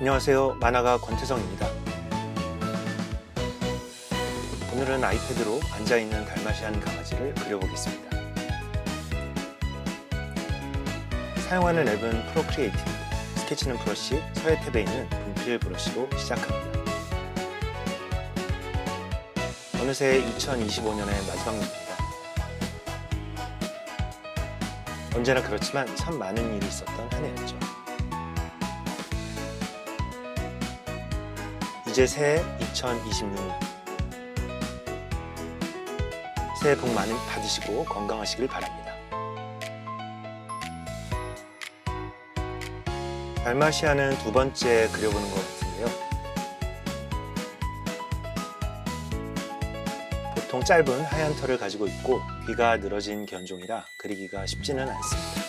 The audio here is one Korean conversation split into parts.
안녕하세요. 만화가 권태성입니다. 오늘은 아이패드로 앉아있는 달마시안 강아지를 그려보겠습니다. 사용하는 앱은 프로크리에이티브, 스케치는 브러쉬, 서해 탭에 있는 분필 브러쉬로 시작합니다. 어느새 2025년의 마지막입니다. 언제나 그렇지만 참 많은 일이 있었던 한 해였죠. 이제 새해 2026년, 새해 복 많이 받으시고 건강하시길 바랍니다. 달마시안은 두 번째 그려보는 것 같은데요. 보통 짧은 하얀 털을 가지고 있고 귀가 늘어진 견종이라 그리기가 쉽지는 않습니다.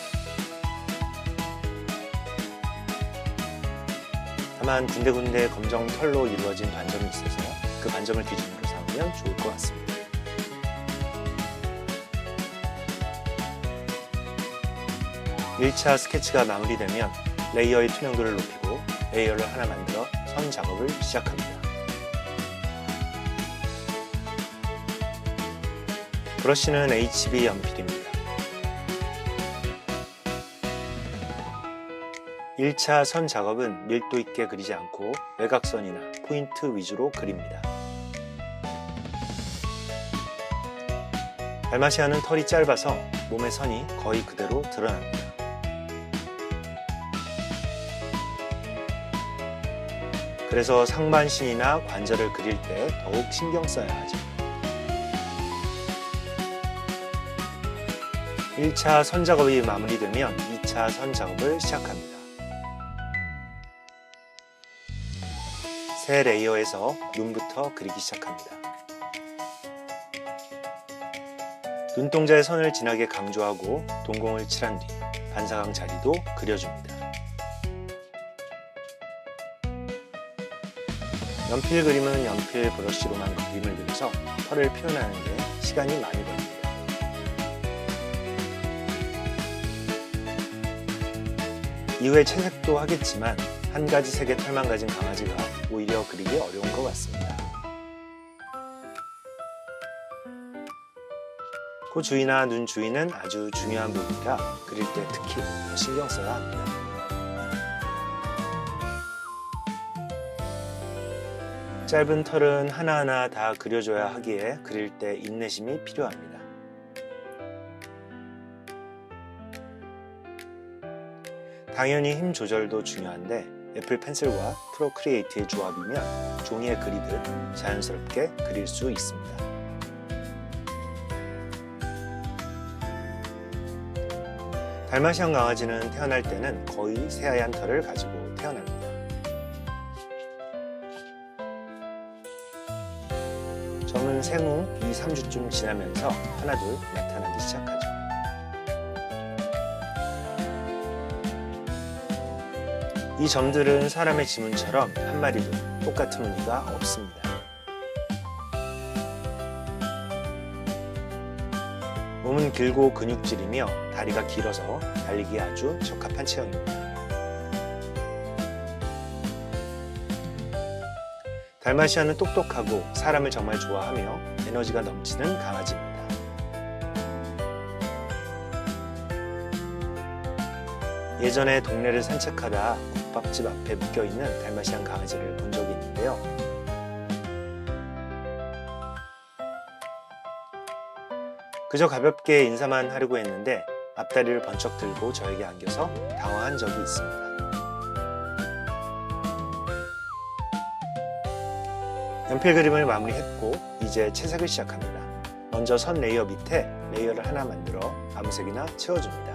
다만 군데군데 검정 털로 이루어진 반점이 있어서 그 반점을 기준으로 삼으면 좋을 것 같습니다. (1차) 스케치가 마무리되면 레이어의 투명도를 높이고 레이어를 하나 만들어 선 작업을 시작합니다. 브러쉬는 HB 연필입니다. 1차 선 작업은 밀도 있게 그리지 않고 외곽선이나 포인트 위주로 그립니다. 달마시안은 털이 짧아서 몸의 선이 거의 그대로 드러납니다. 그래서 상반신이나 관절을 그릴 때 더욱 신경 써야 하죠. 1차 선 작업이 마무리되면 2차 선 작업을 시작합니다. 새 레이어에서 눈부터 그리기 시작합니다. 눈동자의 선을 진하게 강조하고 동공을 칠한 뒤 반사광 자리도 그려줍니다. 연필 그림은 연필 브러쉬로만 그림을 그려서 털을 표현하는 데 시간이 많이 걸립니다. 이후에 채색도 하겠지만 한 가지 색의 털만 가진 강아지가 오히려 그리기 어려운 것 같습니다. 코 주위나 눈 주위는 아주 중요한 부분이라 그릴 때 특히 더 신경 써야 합니다. 짧은 털은 하나하나 다 그려줘야 하기에 그릴 때 인내심이 필요합니다. 당연히 힘 조절도 중요한데 애플 펜슬과 프로크리에이트의 조합이면 종이에 그리듯 자연스럽게 그릴 수 있습니다. 달마시안 강아지는 태어날 때는 거의 새하얀 털을 가지고 태어납니다. 점은 생후 2-3주쯤 지나면서 하나둘 나타나기 시작하죠. 이 점들은 사람의 지문처럼 한 마리도 똑같은 무늬가 없습니다. 몸은 길고 근육질이며 다리가 길어서 달리기에 아주 적합한 체형입니다. 달마시안은 똑똑하고 사람을 정말 좋아하며 에너지가 넘치는 강아지입니다. 예전에 동네를 산책하다 국밥집 앞에 묶여있는 달마시안 강아지를 본 적이 있는데요. 그저 가볍게 인사만 하려고 했는데 앞다리를 번쩍 들고 저에게 안겨서 당황한 적이 있습니다. 연필 그림을 마무리했고 이제 채색을 시작합니다. 먼저 선 레이어 밑에 레이어를 하나 만들어 아무 색이나 채워줍니다.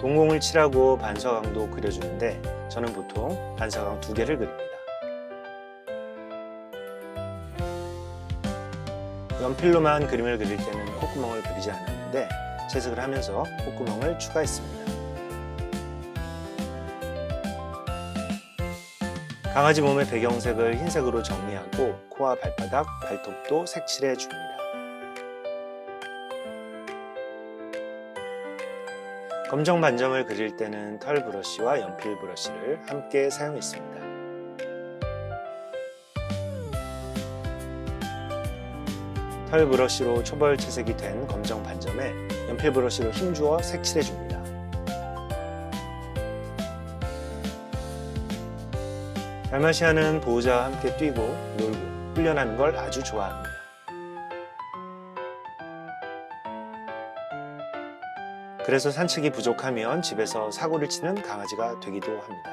동공을 칠하고 반사광도 그려주는데 저는 보통 반사광 2개를 그립니다. 연필로만 그림을 그릴 때는 콧구멍을 그리지 않았는데 채색을 하면서 콧구멍을 추가했습니다. 강아지 몸의 배경색을 흰색으로 정리하고 코와 발바닥, 발톱도 색칠해 줍니다. 검정 반점을 그릴 때는 털 브러쉬와 연필 브러쉬를 함께 사용했습니다. 털 브러쉬로 초벌 채색이 된 검정 반점에 연필 브러쉬로 힘주어 색칠해줍니다. 달마시아는 보호자와 함께 뛰고 놀고 훈련하는 걸 아주 좋아합니다. 그래서 산책이 부족하면 집에서 사고를 치는 강아지가 되기도 합니다.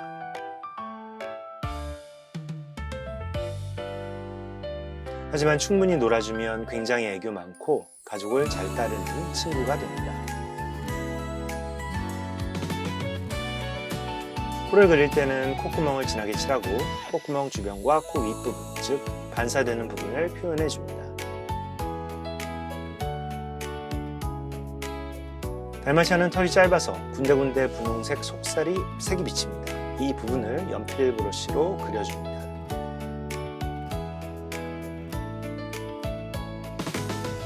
하지만 충분히 놀아주면 굉장히 애교 많고 가족을 잘 따르는 친구가 됩니다. 코를 그릴 때는 콧구멍을 진하게 칠하고 콧구멍 주변과 코 윗부분, 즉 반사되는 부분을 표현해 줍니다. 달마시아는 털이 짧아서 군데군데 분홍색 속살이 색이 비칩니다. 이 부분을 연필 브러쉬로 그려줍니다.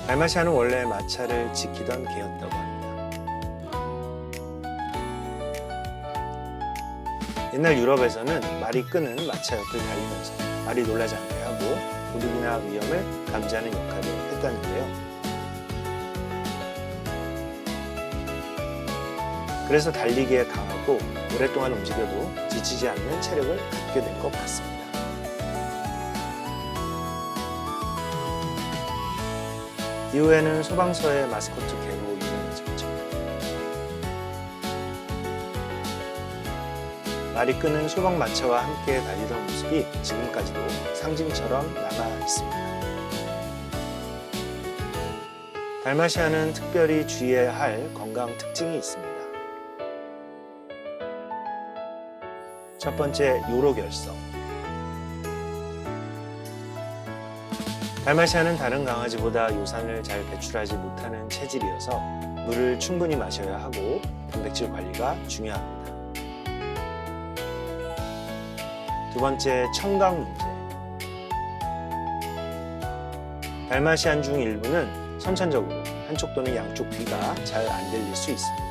달마시아는 원래 마차를 지키던 개였다고 합니다. 옛날 유럽에서는 말이 끄는 마차 옆을 달리면서 말이 놀라지 않게 하고 도둑이나 위험을 감지하는 역할을 했다는데요. 그래서 달리기에 강하고 오랫동안 움직여도 지치지 않는 체력을 갖게 된 것 같습니다. 이후에는 소방서의 마스코트 개로 유명해졌죠. 말이 끄는 소방마차와 함께 달리던 모습이 지금까지도 상징처럼 남아 있습니다. 달마시아는 특별히 주의해야 할 건강 특징이 있습니다. 첫 번째, 요로결석. 달마시아는 다른 강아지보다 요산을 잘 배출하지 못하는 체질이어서 물을 충분히 마셔야 하고 단백질 관리가 중요합니다. 두 번째, 청각 문제. 달마시안 중 일부는 선천적으로 한쪽 또는 양쪽 귀가 잘 안 들릴 수 있습니다.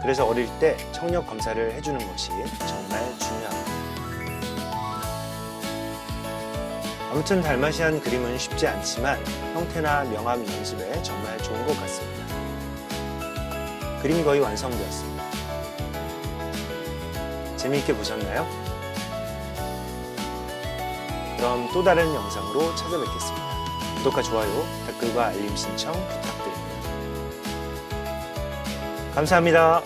그래서 어릴 때 청력 검사를 해주는 것이 정말 중요합니다. 아무튼 달마시안 그림은 쉽지 않지만 형태나 명암 연습에 정말 좋은 것 같습니다. 그림이 거의 완성되었습니다. 재미있게 보셨나요? 그럼 또 다른 영상으로 찾아뵙겠습니다. 구독과 좋아요, 댓글과 알림 신청 부탁드립니다. 감사합니다.